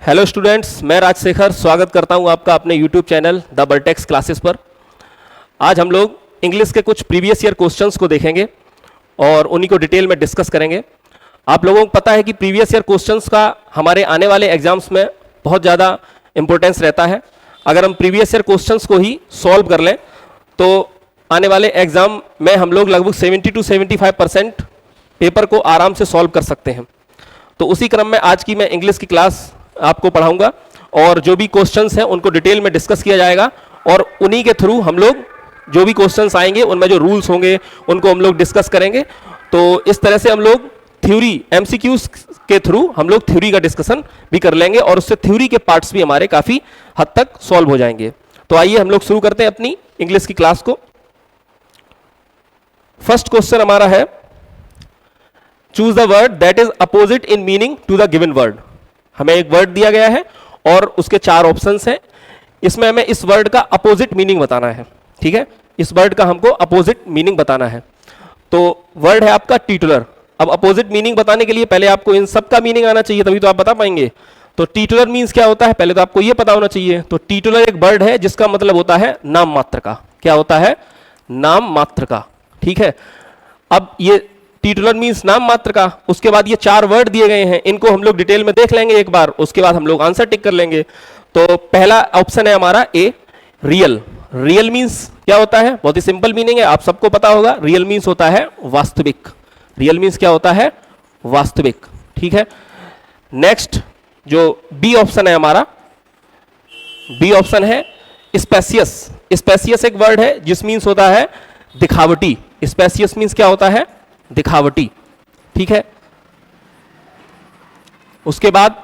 Hello students, मैं राजशेखर स्वागत करता हूं आपका अपने यूट्यूब चैनल द बर्टेक्स क्लासेस पर। आज हम लोग इंग्लिश के कुछ प्रीवियस ईयर क्वेश्चंस को देखेंगे और उन्हीं को डिटेल में डिस्कस करेंगे। आप लोगों को पता है कि प्रीवियस ईयर क्वेश्चंस का हमारे आने वाले एग्जाम्स में बहुत ज़्यादा इंपॉर्टेंस रहता है। अगर हम प्रीवियस ईयर क्वेश्चंस को ही सॉल्व कर लें तो आने वाले एग्जाम में हम लोग लगभग 70 to 75% पेपर को आराम से सॉल्व कर सकते हैं। तो उसी क्रम में आज की मैं इंग्लिश की क्लास आपको पढ़ाऊंगा और जो भी क्वेश्चंस हैं उनको डिटेल में डिस्कस किया जाएगा और उन्हीं के थ्रू हम लोग जो भी क्वेश्चंस आएंगे उनमें जो रूल्स होंगे उनको हम लोग डिस्कस करेंगे। तो इस तरह से हम लोग थ्योरी एमसीक्यूज के थ्रू हम लोग थ्योरी का डिस्कशन भी कर लेंगे और उससे थ्योरी के पार्ट्स भी हमारे काफ़ी हद तक सॉल्व हो जाएंगे। तो आइए हम लोग शुरू करते हैं अपनी इंग्लिश की क्लास को। फर्स्ट क्वेश्चन हमारा है, choose the word that is opposite in meaning to the given word. हमें एक वर्ड दिया गया है और उसके 4 ऑप्शंस हैं। इसमें हमें इस वर्ड का अपोजिट मीनिंग बताना है। ठीक है, इस वर्ड का हमको अपोजिट मीनिंग बताना है। तो वर्ड है आपका टिटुलर। अब अपोजिट मीनिंग बताने के लिए पहले आपको इन सब का मीनिंग आना चाहिए, तभी तो आप बता पाएंगे। तो टिटुलर मीन्स क्या होता है पहले तो आपको यह पता होना चाहिए। तो टिटुलर एक वर्ड है जिसका मतलब होता है नाम मात्र का। क्या होता है? नाम मात्र का। ठीक है, अब ये टिटुलर मीन्स नाम मात्र का। उसके बाद ये 4 वर्ड दिए गए हैं, इनको हम लोग डिटेल में देख लेंगे एक बार, उसके बाद हम लोग आंसर टिक कर लेंगे। तो पहला ऑप्शन है हमारा ए, रियल। रियल मीन्स क्या होता है? बहुत ही सिंपल मीनिंग है, आप सबको पता होगा। रियल मीन्स होता है वास्तविक। रियल मीन्स क्या होता है? वास्तविक। ठीक है, नेक्स्ट जो बी ऑप्शन है हमारा, बी ऑप्शन है स्पेसियस। स्पेसियस एक वर्ड है जिस मीन्स होता है दिखावटी। स्पेसियस मीन्स क्या होता है? दिखावटी। ठीक है, उसके बाद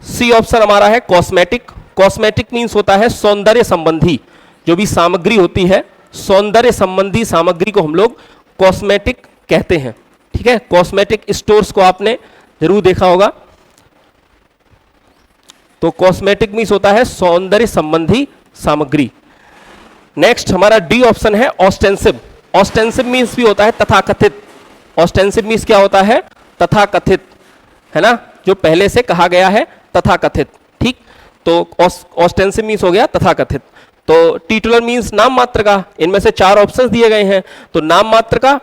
सी ऑप्शन हमारा है कॉस्मेटिक। कॉस्मेटिक मीन्स होता है सौंदर्य संबंधी। जो भी सामग्री होती है, सौंदर्य संबंधी सामग्री को हम लोग कॉस्मेटिक कहते हैं। ठीक है, कॉस्मेटिक स्टोर्स को आपने जरूर देखा होगा। तो कॉस्मेटिक मीन्स होता है सौंदर्य संबंधी सामग्री। नेक्स्ट हमारा डी ऑप्शन है ऑस्टेंसिव। ऑस्टेंसिव मीन्स भी होता है तथाकथित। ऑस्टेंसिव मीन्स क्या होता है? तथाकथित, है ना, जो पहले से कहा गया है, तथाकथित। ठीक, तो ऑस्टेंसिव मीन्स हो गया तथाकथित। तो टिटुलर मीन्स नाम मात्र का। इनमें से 4 ऑप्शंस दिए गए हैं। तो नाम मात्र का,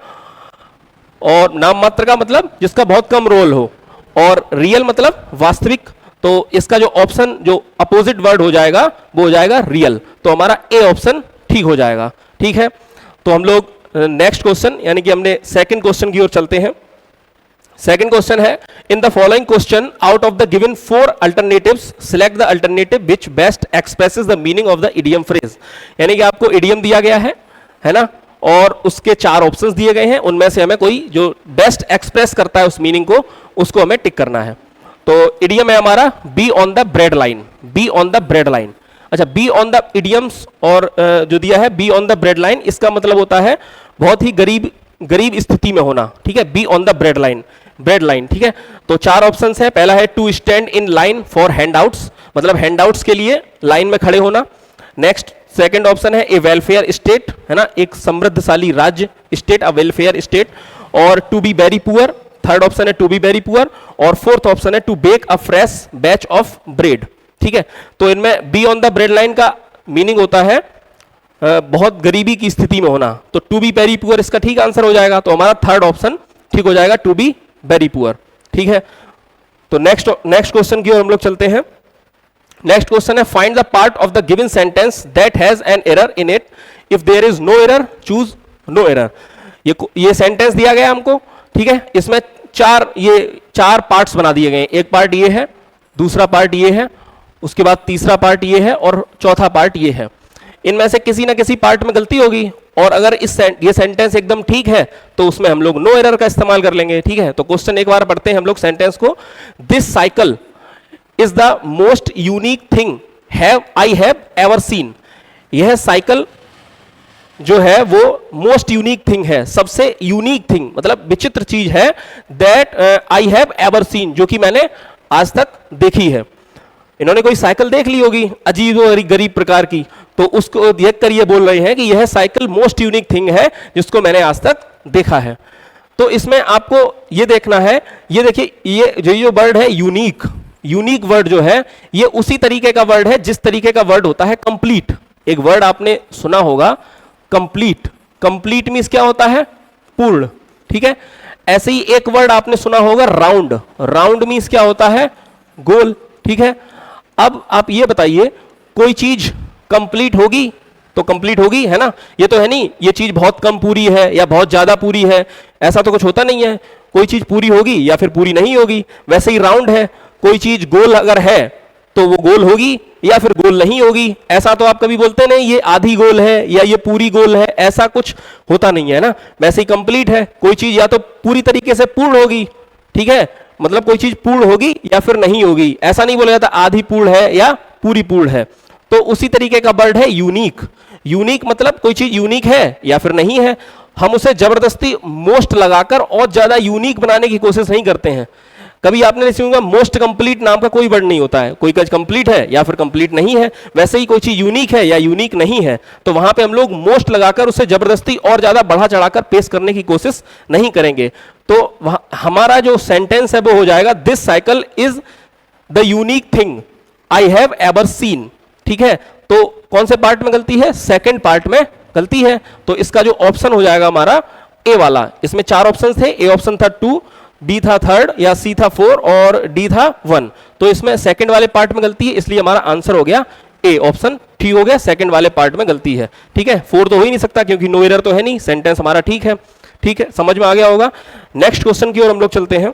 और नाम मात्र का मतलब जिसका बहुत कम रोल हो, और रियल मतलब वास्तविक। तो इसका जो ऑप्शन जो अपोजिट वर्ड हो जाएगा वो हो जाएगा रियल। तो हमारा ए ऑप्शन ठीक हो जाएगा। ठीक है, तो हम लोग नेक्स्ट क्वेश्चन यानी कि हमने सेकंड क्वेश्चन की ओर चलते हैं। सेकंड क्वेश्चन है, in the following question out of the given 4 alternatives select the alternative which best expresses the meaning of the idiom phrase. यानी कि आपको इडियम दिया गया है ना, और उसके 4 ऑप्शंस दिए गए हैं। उनमें से हमें कोई जो बेस्ट एक्सप्रेस करता है उस मीनिंग को, उसको हमें टिक करना है। तो इडियम है हमारा B on the bread line. B on the bread line. अच्छा, बी ऑन द इडियम्स और जो दिया है be on the bread line, इसका मतलब होता है बहुत ही गरीब स्थिति में होना। ठीक है, be on the bread line, bread line. ठीक है, तो 4 ऑप्शंस है। पहला है to stand in line for handouts, मतलब हैंडआउट्स के लिए लाइन में खड़े होना। नेक्स्ट सेकंड ऑप्शन है ए वेलफेयर स्टेट, है ना, एक समृद्धशाली राज्य, स्टेट, अ वेलफेयर स्टेट। और to be very poor, third option है टू बी वेरी पुअर। और फोर्थ ऑप्शन है to bake a fresh batch of bread. ठीक है, तो इनमें be on the bread line का मीनिंग होता है बहुत गरीबी की स्थिति में होना। तो टू बी वेरी पुअर इसका ठीक आंसर हो जाएगा। तो हमारा थर्ड ऑप्शन ठीक हो जाएगा, टू बी वेरी पुअर। ठीक है, तो नेक्स्ट क्वेश्चन की ओर हम लोग चलते हैं। नेक्स्ट क्वेश्चन है, find the part of the given sentence that has an error in it. If there is no error choose no error. ये सेंटेंस दिया गया हमको। ठीक है, इसमें 4 पार्ट्स बना दिए गए। एक पार्ट ये है, दूसरा पार्ट ये है, उसके बाद तीसरा पार्ट ये है और चौथा पार्ट ये है। इनमें से किसी ना किसी पार्ट में गलती होगी, और अगर ये सेंटेंस एकदम ठीक है तो उसमें हम लोग नो एरर का इस्तेमाल कर लेंगे। ठीक है, तो क्वेश्चन एक बार पढ़ते हैं हम लोग सेंटेंस को। This cycle is the most unique thing I have ever seen. यह साइकिल जो है वो मोस्ट यूनिक थिंग है, सबसे यूनिक थिंग मतलब विचित्र चीज है, that I have ever seen, जो कि मैंने आज तक देखी है। इन्होंने कोई साइकिल देख ली होगी अजीब और गरीब प्रकार की, तो उसको देखकर ये बोल रहे हैं कि यह साइकिल मोस्ट यूनिक थिंग है जिसको मैंने आज तक देखा है। तो इसमें आपको ये देखना है, ये देखिए, ये जो वर्ड है यूनिक, यूनिक वर्ड जो है ये उसी तरीके का वर्ड है जिस तरीके का वर्ड होता है कंप्लीट। एक वर्ड आपने सुना होगा कंप्लीट, कंप्लीट मींस क्या होता है? पूर्ण, ठीक है। ऐसे ही एक वर्ड आपने सुना होगा राउंड, राउंड मींस क्या होता है? गोल, ठीक है। अब आप ये बताइए कोई चीज कंप्लीट होगी तो कंप्लीट होगी, है ना? ये तो है नहीं ये चीज बहुत कम पूरी है या बहुत ज्यादा पूरी है, ऐसा तो कुछ होता नहीं है। कोई चीज पूरी होगी या फिर पूरी नहीं होगी। वैसे ही राउंड है, कोई चीज गोल अगर है तो वो गोल होगी या फिर गोल नहीं होगी। ऐसा तो आप कभी बोलते नहीं ये आधी गोल है या ये पूरी गोल है, ऐसा कुछ होता नहीं है ना। वैसे ही कंप्लीट है, कोई चीज या तो पूरी तरीके से पूर्ण होगी, ठीक है, मतलब कोई चीज पूर्ण होगी या फिर नहीं होगी। ऐसा नहीं बोला जाता आधी पूर्ण है या पूरी पूर्ण है। तो उसी तरीके का वर्ड है यूनिक। यूनिक मतलब कोई चीज यूनिक है या फिर नहीं है। हम उसे जबरदस्ती मोस्ट लगाकर और ज्यादा यूनिक बनाने की कोशिश नहीं करते हैं। कभी आपने नहीं सुना मोस्ट कंप्लीट नाम का कोई वर्ड नहीं होता है। कोई चीज कंप्लीट है या फिर कंप्लीट नहीं है। वैसे ही कोई चीज यूनिक है या यूनिक नहीं है तो वहां पे हम लोग मोस्ट लगाकर उसे जबरदस्ती और ज्यादा बढ़ा चढ़ाकर पेश करने की कोशिश नहीं करेंगे। तो हमारा जो सेंटेंस है वो हो जाएगा this cycle is the unique thing I have ever seen, ठीक है। तो कौन से पार्ट में गलती है? सेकंड पार्ट में गलती है। तो इसका जो ऑप्शन हो जाएगा हमारा ए वाला। इसमें 4 ऑप्शन थे, ए ऑप्शन था 2, बी था 3rd या सी था 4 और डी था 1। तो इसमें सेकंड वाले पार्ट में गलती है, इसलिए हमारा आंसर हो गया ए ऑप्शन ठीक हो गया। सेकंड वाले पार्ट में गलती है, ठीक है। 4 तो हो ही नहीं सकता क्योंकि नो एरर तो है नहीं, सेंटेंस हमारा ठीक है, ठीक है, समझ में आ गया होगा। नेक्स्ट क्वेश्चन की ओर हम लोग चलते हैं।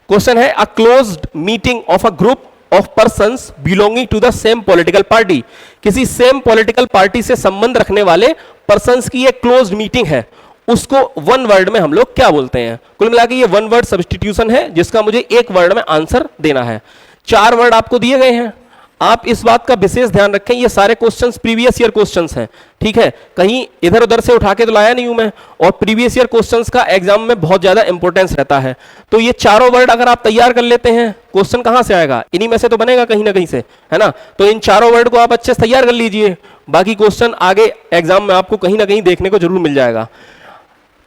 क्वेश्चन है a closed meeting of a group of persons belonging to the same political party. किसी सेम पॉलिटिकल पार्टी से संबंध रखने वाले पर्सन्स की एक क्लोज्ड मीटिंग है, उसको वन वर्ड में हम लोग क्या बोलते हैं? कुल मिला के ये वन वर्ड सब्स्टिट्यूशन है जिसका मुझे एक वर्ड में आंसर देना है। 4 वर्ड आपको दिए गए हैं, आप इस बात का विशेष ध्यान रखें ये सारे क्वेश्चंस प्रीवियस ईयर क्वेश्चंस हैं, ठीक है, कहीं इधर उधर से उठा के तो लाया नहीं हूं मैं। और प्रीवियस ईयर क्वेश्चंस का एग्जाम में बहुत ज्यादा इंपॉर्टेंस रहता है। तो ये चारों वर्ड अगर आप तैयार कर लेते हैं, क्वेश्चन कहां से आएगा? इन्हीं में से तो बनेगा कहीं ना कहीं से, है ना। तो इन चारों वर्ड को आप अच्छे से तैयार कर लीजिए, बाकी क्वेश्चन आगे एग्जाम में आपको कहीं ना कहीं देखने को जरूर मिल जाएगा।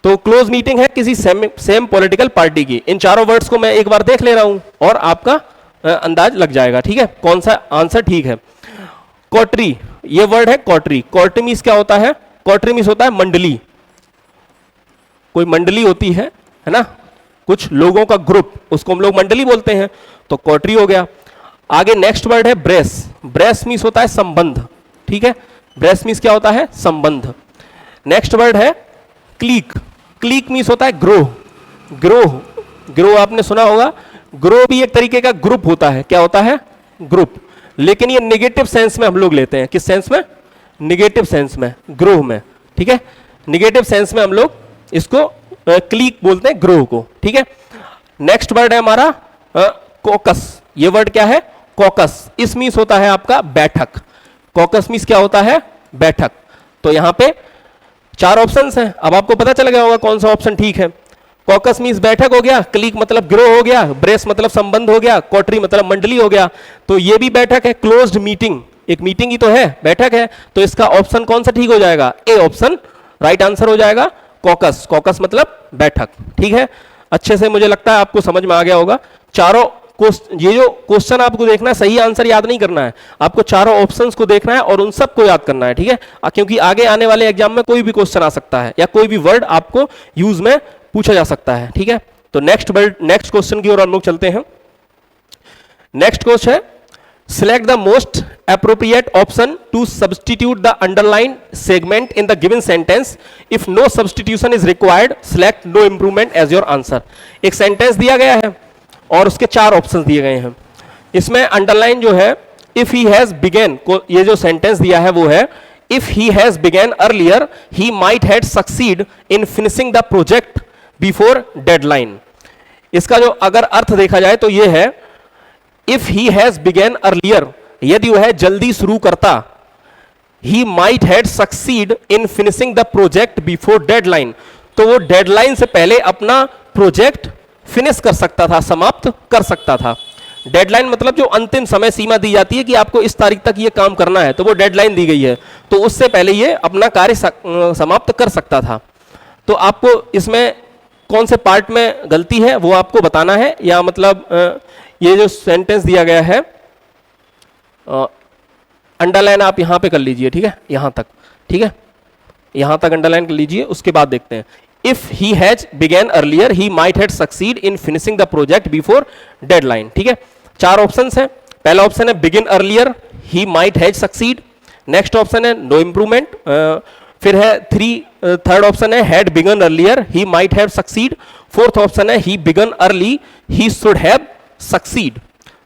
तो क्लोज मीटिंग है किसी सेम पॉलिटिकल पार्टी की। इन चारों वर्ड्स को मैं एक बार देख ले रहा हूं और आपका अंदाज लग जाएगा, ठीक है, कौन सा आंसर ठीक है। कॉटरी, ये वर्ड है कॉटरी। कॉटरी मीन्स क्या होता है? कॉटरी मीन्स होता है मंडली। कोई मंडली होती है ना, कुछ लोगों का ग्रुप, उसको हम लोग मंडली बोलते हैं, तो कॉटरी हो गया। आगे नेक्स्ट वर्ड है ब्रेस। ब्रेस मीन्स होता है संबंध, ठीक है, ब्रेस मीन्स क्या होता है? संबंध। नेक्स्ट वर्ड है क्लीक। क्लीक मीन्स होता है ग्रोह। ग्रोह, ग्रोह आपने सुना होगा। ग्रोह भी एक तरीके का ग्रुप होता है। क्या होता है? ग्रुप। लेकिन ये नेगेटिव सेंस में हम लोग लेते हैं। किस सेंस में? नेगेटिव सेंस में, ग्रोह में, ठीक है। नेगेटिव सेंस में हम लोग इसको क्लीक बोलते हैं, ग्रोह को, ठीक है। नेक्स्ट वर्ड है हमारा कॉकस। ये वर्ड क्या है? कॉकस। इस मीन्स होता है आपका बैठक। कॉकस मीन्स क्या होता है? बैठक। तो यहां पे 4 ऑप्शंस हैं, अब आपको पता चल गया होगा कौन सा ऑप्शन ठीक है। कॉकस मीन्स बैठक हो गया, क्लीक मतलब ग्रोह हो गया, ब्रेस मतलब संबंध हो गया, कॉटरी मतलब मंडली हो गया। तो ये भी बैठक है, क्लोज्ड मीटिंग, एक मीटिंग ही तो है, बैठक है। तो इसका ऑप्शन कौन सा ठीक हो जाएगा? ए ऑप्शन राइट आंसर हो जाएगा, कॉकस। कॉकस मतलब बैठक, ठीक है। अच्छे से मुझे लगता है आपको समझ में आ गया होगा। चारों ये जो क्वेश्चन आपको देखना है, सही आंसर याद नहीं करना है, आपको चारों ऑप्शंस को देखना है और उन सबको याद करना है, ठीक है, क्योंकि आगे आने वाले एग्जाम में कोई भी क्वेश्चन आ सकता है या कोई भी वर्ड आपको यूज में पूछा जा सकता है, ठीक है। तो नेक्स्ट क्वेश्चन की ओर हम लोग चलते हैं। नेक्स्ट क्वेश्चन है select the most appropriate option to substitute the underlined segment in the given sentence. If no substitution is required, select no improvement as your answer. एक सेंटेंस दिया गया है और उसके 4 ऑप्शंस दिए गए हैं। इसमें अंडरलाइन जो है if he has begun, ये जो सेंटेंस दिया है वो है if he has begun earlier, he might had succeed in finishing the project before deadline. इसका जो अगर अर्थ देखा जाए तो ये है if he has begun earlier, यदि वह जल्दी शुरू करता, he might had succeed in finishing the project before deadline, तो वो डेडलाइन से पहले अपना प्रोजेक्ट फिनिश कर सकता था, समाप्त कर सकता था। डेडलाइन मतलब जो अंतिम समय सीमा दी जाती है कि आपको इस तारीख तक ये काम करना है, तो वो डेडलाइन दी गई है, तो उससे पहले ये अपना कार्य समाप्त कर सकता था। तो आपको इसमें कौन से पार्ट में गलती है वो आपको बताना है, या मतलब ये जो सेंटेंस दिया गया है, अंडरलाइन आप यहां पे कर लीजिए, ठीक है, यहां तक, ठीक है, यहां तक अंडरलाइन कर लीजिए, उसके बाद देखते हैं। If he has began earlier he might had succeed in finishing the project before deadline. ठीक है, 4 ऑप्शंस हैं। पहला ऑप्शन है begin earlier he might has succeed, next option है नो इंप्रूवमेंट, फिर है थर्ड ऑप्शन है had begun earlier he might have succeed, fourth option है he begun early he should have succeed.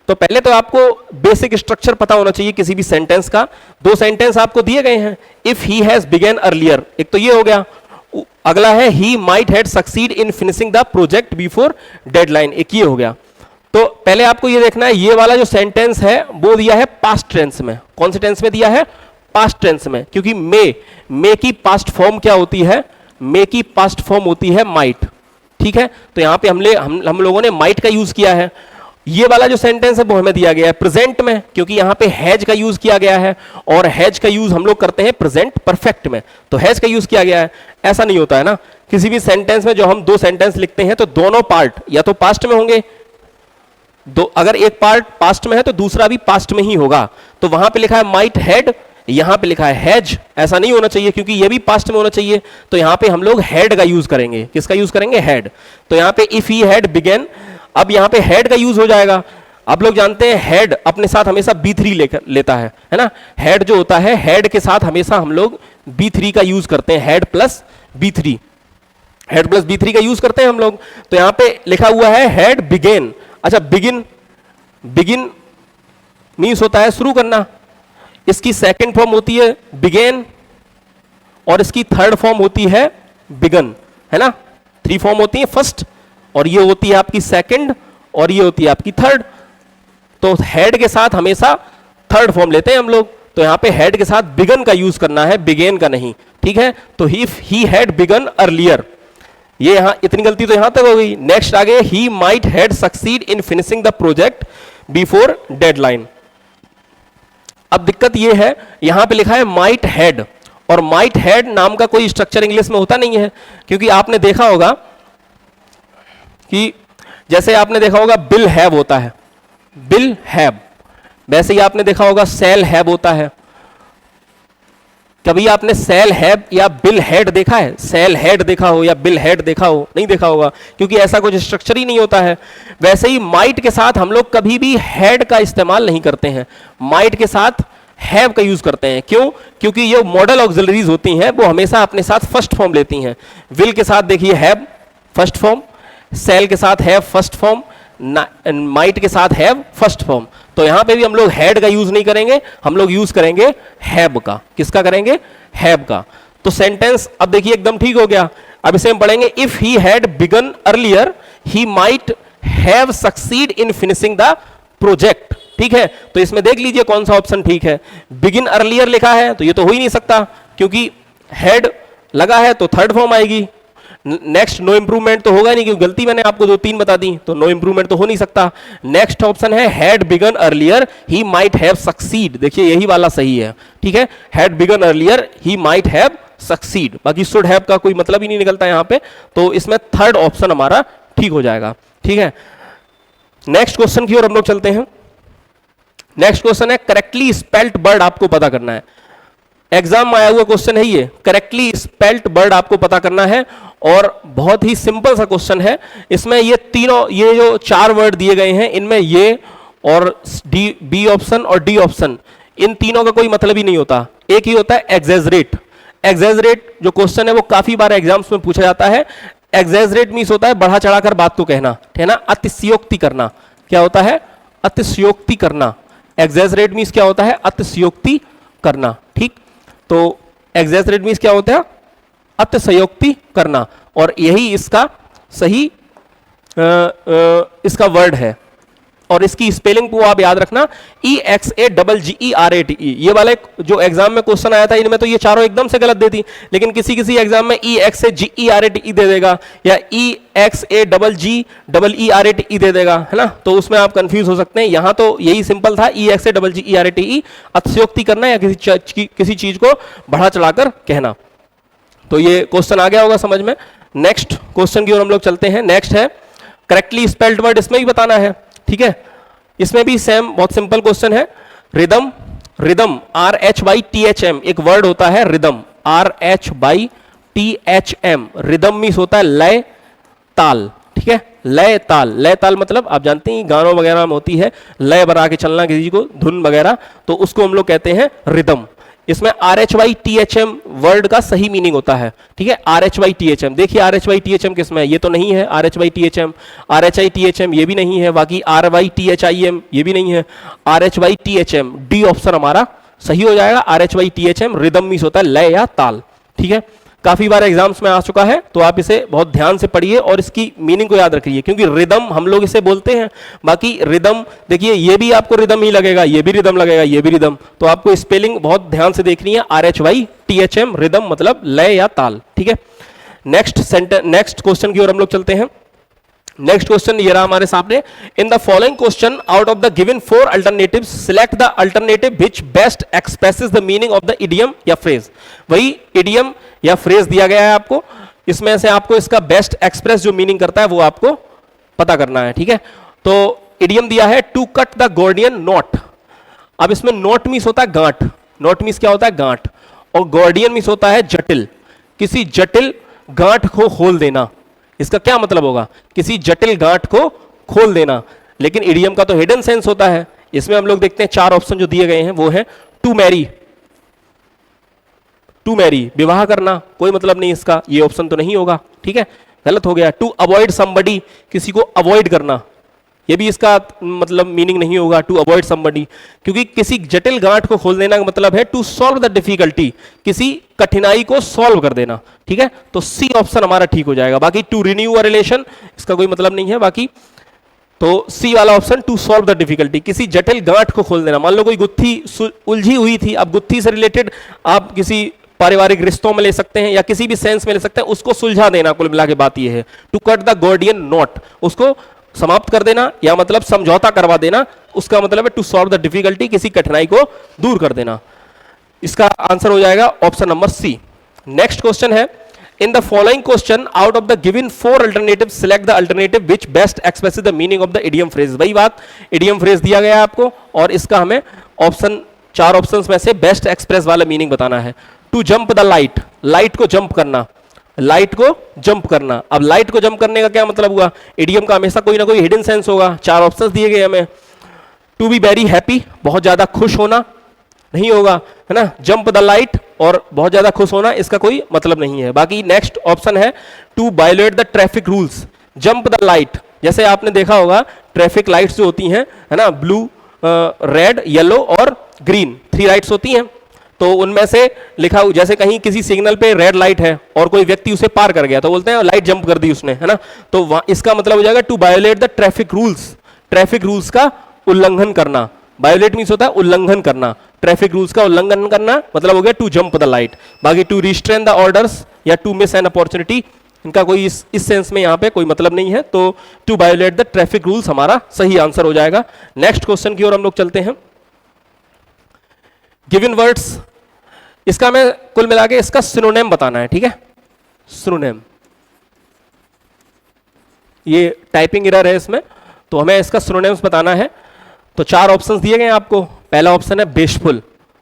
तो पहले तो आपको बेसिक स्ट्रक्चर पता होना चाहिए किसी भी सेंटेंस का। 2 सेंटेंस आपको दिए गए हैं, if he has begin earlier, एक तो ये हो गया, अगला है ही might had succeed in finishing the project before deadline, एक ये हो गया। तो पहले आपको ये देखना है, ये वाला जो सेंटेंस है वो दिया है पास्ट टेंस में। कौन से टेंस में दिया है? पास्ट टेंस में, क्योंकि मे की पास्ट फॉर्म क्या होती है? मे की पास्ट फॉर्म होती है माइट। ठीक है, तो यहां पे हम लोगों ने माइट का यूज किया है। ये वाला जो सेंटेंस है वो हमें दिया गया है प्रेजेंट में, क्योंकि यहां पे हैज का यूज किया गया है, और हैज का यूज हम लोग करते हैं प्रेजेंट परफेक्ट में, तो हैज का यूज किया गया है। ऐसा नहीं होता है ना, किसी भी सेंटेंस में जो हम 2 सेंटेंस लिखते हैं तो दोनों पार्ट या तो पास्ट में होंगे, अगर एक पार्ट पास्ट में है तो दूसरा भी पास्ट में ही होगा। तो वहां पे लिखा है माइट हैड, यहां पे लिखा है हैज, ऐसा नहीं होना चाहिए क्योंकि ये भी पास्ट में होना चाहिए। तो यहां पे हम लोग हैड का यूज करेंगे। किसका यूज करेंगे? हैड। तो यहां पे इफ ही हैड बिगन, अब यहां पे हैड का यूज हो जाएगा। आप लोग जानते हैं हैड अपने साथ हमेशा B3 लेता है ना। हैड जो होता है, हैड के साथ हमेशा हम लोग B3 का यूज करते हैं, had plus B3, had plus B3 का यूज करते हैं हम लोग। तो यहां पे लिखा हुआ है हैड बिगेन। अच्छा, बिगिन मीन्स होता है शुरू करना, इसकी सेकंड फॉर्म होती है बिगेन, और इसकी थर्ड फॉर्म होती है बिगन, है ना। 3 फॉर्म होती है, फर्स्ट, और ये होती है आपकी सेकंड, और ये होती है आपकी थर्ड। तो हेड के साथ हमेशा थर्ड फॉर्म लेते हैं हम लोग। तो यहां पे हेड के साथ बिगन का यूज करना है, बिगेन का नहीं। ठीक है, तो if he had begun earlier, ये यहां इतनी गलती तो यहां तक हो गई। नेक्स्ट आगे, ही might had succeed in finishing the project before deadline. अब दिक्कत ये है, यहां पे लिखा है माइट हैड, और माइट हैड नाम का कोई स्ट्रक्चर इंग्लिश में होता नहीं है, क्योंकि आपने देखा होगा कि जैसे आपने देखा होगा बिल हैव होता है, बिल हैव, वैसे ही आपने देखा होगा सेल हैव होता है। कभी आपने सेल हैव या बिल हेड देखा है? सेल हेड देखा हो या बिल हेड देखा हो? नहीं देखा होगा, क्योंकि ऐसा कुछ स्ट्रक्चर ही नहीं होता है। वैसे ही माइट के साथ हम लोग कभी भी हेड का इस्तेमाल नहीं करते हैं, माइट के साथ हैव का यूज करते हैं। क्यों? क्योंकि ये मॉडल ऑक्सिलरीज होती हैं, वो हमेशा अपने साथ फर्स्ट फॉर्म लेती हैं। विल के साथ देखिए हैव फर्स्ट फॉर्म, सेल के साथ हैव फर्स्ट फॉर्म, माइट के साथ हैव फर्स्ट फॉर्म। तो यहां पे भी हम लोग हैड का यूज नहीं करेंगे, हम लोग यूज करेंगे हैव का। किसका करेंगे? हैव का। तो सेंटेंस अब देखिए एकदम ठीक हो गया। अब इसे हम पढ़ेंगे, if he had begun earlier he might have succeed in finishing the project. ठीक है, तो इसमें देख लीजिए कौन सा ऑप्शन ठीक है। बिगिन अर्लियर लिखा है तो ये तो हो ही नहीं सकता, क्योंकि हैड लगा है तो थर्ड फॉर्म आएगी। नेक्स्ट नो इंप्रूवमेंट तो होगा नहीं, क्योंकि गलती मैंने आपको 2-3 बता दी, तो नो इंप्रूवमेंट तो हो नहीं सकता। नेक्स्ट ऑप्शन है had begun earlier he might have succeed, देखिए यही वाला सही है। ठीक है, had begun earlier he might have succeed, बाकी शुड हैव का कोई मतलब ही नहीं निकलता यहां पे। तो इसमें थर्ड ऑप्शन हमारा ठीक हो जाएगा। ठीक है, नेक्स्ट क्वेश्चन की ओर हम लोग चलते हैं। नेक्स्ट क्वेश्चन है करेक्टली स्पेल्ड वर्ड आपको पता करना है। एग्जाम में आया हुआ क्वेश्चन है ये, करेक्टली स्पेल्ड वर्ड आपको पता करना है, और बहुत ही सिंपल सा क्वेश्चन है। इसमें ये तीनों, ये जो 4 वर्ड दिए गए हैं, इनमें ये और बी ऑप्शन और डी ऑप्शन, इन तीनों का कोई मतलब ही नहीं होता। एक ही होता है एग्जेजरेट। एग्जेजरेट जो क्वेश्चन है वो काफी बार एग्जाम्स में पूछा जाता है। एग्जेजरेट मीन्स होता है बढ़ा चढ़ाकर बात को कहना, है ना, अतिशयोक्ति करना। क्या होता है? अतिशयोक्ति करना। एग्जेजरेट मीन्स क्या होता है? अतिशयोक्ति करना। ठीक, तो एग्जेजरेट मीन्स क्या होता है? अतिशयोक्ति करना, और यही इसका सही इसका वर्ड है। और इसकी स्पेलिंग को आप याद रखना, EXAGGERATE। ये वाला जो एग्जाम में क्वेश्चन आया था, इनमें तो ये चारों एकदम से गलत दे दी, लेकिन किसी किसी एग्जाम में EXAGGERATE दे देगा या EXAGGERATE दे देगा, है ना। तो उसमें आप कंफ्यूज हो सकते हैं। यहां तो यही सिंपल था, EXAGGERATE, अतिशयोक्ति करना या किसी चीज को बढ़ा चढ़ाकर कहना। तो ये क्वेश्चन आ गया होगा समझ में। नेक्स्ट क्वेश्चन की ओर हम लोग चलते हैं। नेक्स्ट है करेक्टली स्पेल्ड वर्ड, इसमें भी बताना है। ठीक है, इसमें भी सेम बहुत सिंपल क्वेश्चन है। रिदम, रिदम RHYTHM एक वर्ड होता है रिदम, RHYTHM। रिदम मीन्स होता है लय ताल, ठीक है, लय ताल। लय ताल मतलब आप जानते हैं गानों वगैरह में होती है लय बना के चलना किसी को, धुन वगैरह, तो उसको हम लोग कहते हैं रिदम। इसमें RHYTHM वर्ड का सही मीनिंग होता है, ठीक है, RHYTHM। देखिए RHYTHM किसमें है, ये तो नहीं है RHYTHM, RHITHM ये भी नहीं है, बाकी RYTHIM ये भी नहीं है, RHYTHM डी ऑप्शन हमारा सही हो जाएगा। RHYTHM रिदम मीन्स होता है लय या ताल, ठीक है। काफी बार एग्जाम्स में आ चुका है, तो आप इसे बहुत ध्यान से पढ़िए और इसकी मीनिंग को याद रखिए, क्योंकि रिदम हम लोग इसे बोलते हैं। बाकी रिदम देखिए ये भी आपको रिदम ही लगेगा, ये भी रिदम लगेगा, ये भी रिदम, तो आपको स्पेलिंग बहुत ध्यान से देखनी है। RHYTHM रिदम मतलब लय या ताल, ठीक है। नेक्स्ट क्वेश्चन की ओर हम लोग चलते हैं। नेक्स्ट क्वेश्चन ये रहा हमारे सामने। इन the following question out of the given 4 alternatives select the alternative which best expresses the meaning of the idiom या फ्रेज। वही इडियम या फ्रेज दिया गया है आपको, इसमें से आपको इसका बेस्ट एक्सप्रेस जो मीनिंग करता है वो आपको पता करना है, ठीक है। तो इडियम दिया है टू कट द गोर्डियन नॉट। अब इसमें नॉट मीन्स होता है गांठ, नॉट मीन्स क्या होता है गांठ, और गोर्डियन मीन्स होता है जटिल, किसी जटिल गांठ को खोल देना। इसका क्या मतलब होगा, किसी जटिल गांठ को खोल देना। लेकिन इडियम का तो हिडन सेंस होता है। इसमें हम लोग देखते हैं 4 ऑप्शन जो दिए गए हैं वो है टू मैरी, टू मैरी विवाह करना, कोई मतलब नहीं इसका, ये ऑप्शन तो नहीं होगा, ठीक है, गलत हो गया। टू अवॉइड समबडी, किसी को अवॉइड करना, ये भी इसका मतलब मीनिंग नहीं होगा, टू अवॉइड समबडी, क्योंकि किसी जटिल गांठ को खोल देना का मतलब है टू सॉल्व द डिफिकल्टी, किसी कठिनाई को सॉल्व कर देना, ठीक है। तो सी ऑप्शन हमारा ठीक हो जाएगा। बाकी टू रिन्यू अ रिलेशन इसका कोई मतलब नहीं है, बाकी तो सी वाला option to solve the difficulty, किसी जटिल गांठ को खोल देना। मान लो कोई गुत्थी उलझी हुई थी, अब गुत्थी से रिलेटेड आप किसी पारिवारिक रिश्तों में ले सकते हैं या किसी भी सेंस में ले सकते हैं, उसको सुलझा देना, कुल मिला के बात यह है। टू कट द गोर्डियन नॉट, उसको समाप्त कर देना या मतलब समझौता करवा देना, उसका मतलब है टू सॉल्व द डिफिकल्टी, किसी कठिनाई को दूर कर देना। इसका आंसर हो जाएगा option number C. Next question है, in the following question out of the given 4 alternative select the alternative which best expresses the meaning of the idiom phrase. वही बात, इडियम फ्रेज दिया गया है आपको और इसका हमें ऑप्शन 4 ऑप्शंस में से बेस्ट एक्सप्रेस वाला मीनिंग बताना है। To jump the light, light को जंप करना, लाइट को जंप करना। अब लाइट को जंप करने का क्या मतलब हुआ, इडियम का हमेशा कोई ना कोई हिडन सेंस होगा। 4 ऑप्शंस दिए गए हमें। टू बी वेरी हैप्पी, बहुत ज्यादा खुश होना, नहीं होगा, है ना। जंप द लाइट और बहुत ज्यादा खुश होना, इसका कोई मतलब नहीं है। बाकी नेक्स्ट ऑप्शन है to violate the traffic rules. Jump the light, जैसे आपने देखा होगा ट्रैफिक लाइट्स जो होती हैं, है ना, ब्लू, रेड, येलो और ग्रीन, 3 लाइट्स होती हैं। तो उनमें से लिखा, जैसे कहीं किसी सिग्नल पे रेड लाइट है और कोई व्यक्ति उसे पार कर गया तो बोलते हैं लाइट जंप कर दी उसने, है ना। तो इसका मतलब हो जाएगा to violate the traffic rules, traffic rules का उल्लंघन करना। वायोलेट मीन्स होता है उल्लंघन करना, ट्रैफिक रूल्स का उल्लंघन करना मतलब हो गया टू जंप द लाइट। बाकी टू रिस्ट्रेन द ऑर्डर्स या टू मिस एन अपॉर्चुनिटी, इनका कोई इस सेंस में यहाँ पे कोई मतलब नहीं है। तो to violate the traffic rules हमारा सही आंसर हो जाएगा। नेक्स्ट क्वेश्चन की ओर हम लोग चलते हैं। गिवन वर्ड्स, इसका हमें कुल मिला के इसका सिनोनिम बताना है, ठीक है, सिनोनिम। ये टाइपिंग एरर है इसमें, तो हमें इसका सिनोनिम्स बताना है। तो 4 ऑप्शंस दिए गए हैं आपको। पहला ऑप्शन है बेसफुल,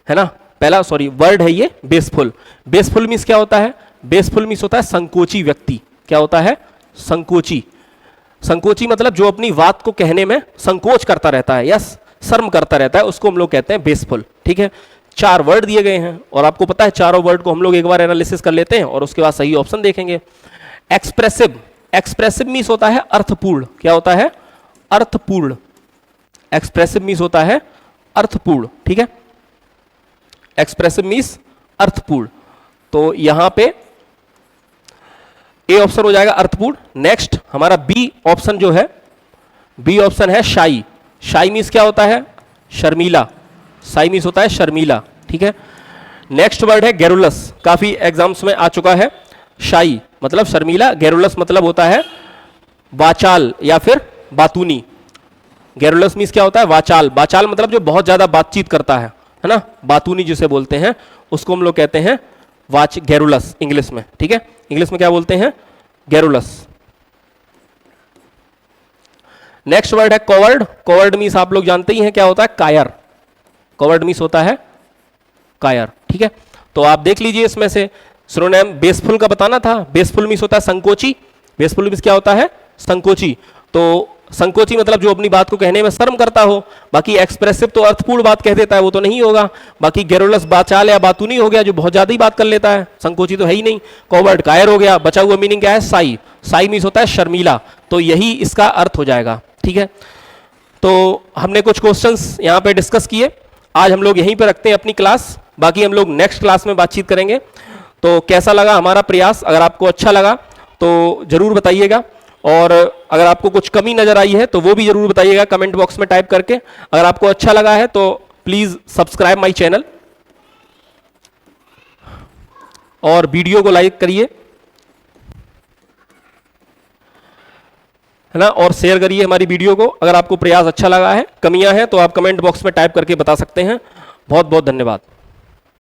है ना, पहला सॉरी वर्ड है ये बेसफुल। बेसफुल मीन्स क्या होता है, बेसफुल मीन्स होता है संकोची व्यक्ति। क्या होता है, संकोची। संकोची मतलब जो अपनी बात को कहने में संकोच करता रहता है या शर्म करता रहता है, उसको हम लोग कहते हैं बेसफुल, ठीक है। 4 वर्ड दिए गए हैं और आपको पता है चारों वर्ड को हम लोग एक बार एनालिसिस कर लेते हैं और उसके बाद सही ऑप्शन देखेंगे। एक्सप्रेसिव, एक्सप्रेसिव मीन्स होता है अर्थपूर्ण। क्या होता है, अर्थपूर्ण। एक्सप्रेसिव मीन्स होता है अर्थपूर्ण, ठीक है, एक्सप्रेसिव मीन्स अर्थपूर्ण। तो यहां पे ए ऑप्शन हो जाएगा अर्थपूर्ण। नेक्स्ट हमारा बी ऑप्शन जो है, बी ऑप्शन है शाई। शाई मीन्स क्या होता है, शर्मीला। शाई मीन्स होता है शर्मीला, ठीक है। नेक्स्ट वर्ड है गैरुलस, काफी एग्जाम्स में आ चुका है। शाई मतलब शर्मीला, गैरुलस मतलब होता है वाचाल या फिर बातूनी। गैरुलस मीन्स क्या होता है, वाचाल। वाचाल मतलब जो बहुत ज्यादा बातचीत करता है ना, बातूनी जिसे बोलते हैं उसको हम लोग कहते हैं गैरुलस इंग्लिश में, ठीक है। इंग्लिश में क्या बोलते हैं, गैरुलस। नेक्स्ट वर्ड है कॉवर्ड। कॉवर्ड मीन्स आप लोग जानते ही हैं क्या होता है, कायर। कॉवर्ड मीन्स होता है कायर, ठीक है। तो आप देख लीजिए इसमें से सिनोनिम बेसफुल का बताना था। बेसफुल मीन्स होता है संकोची। बेसफुल मीन्स क्या होता है, संकोची। तो संकोची मतलब जो अपनी बात को कहने में शर्म करता हो। बाकी एक्सप्रेसिव तो अर्थपूर्ण बात कह देता है, वो तो नहीं होगा। बाकी गैरोलस बाचाल या बातूनी हो गया, जो बहुत ज्यादा ही बात कर लेता है, संकोची तो है ही नहीं। कॉवर्ड कायर हो गया। बचा हुआ मीनिंग क्या है, साई। साई मीन्स होता है शर्मीला, तो यही इसका अर्थ हो जाएगा, ठीक है। तो हमने कुछ क्वेश्चंस यहाँ पे डिस्कस किए। आज हम लोग यहीं पे रखते हैं अपनी क्लास, बाकी हम लोग नेक्स्ट क्लास में बातचीत करेंगे। तो कैसा लगा हमारा प्रयास, अगर आपको अच्छा लगा तो जरूर बताइएगा, और अगर आपको कुछ कमी नजर आई है तो वो भी जरूर बताइएगा कमेंट बॉक्स में टाइप करके। अगर आपको अच्छा लगा है तो प्लीज सब्सक्राइब माय चैनल और वीडियो को लाइक करिए, है ना, और शेयर करिए हमारी वीडियो को। अगर आपको प्रयास अच्छा लगा है, कमियां हैं तो आप कमेंट बॉक्स में टाइप करके बता सकते हैं। बहुत बहुत धन्यवाद।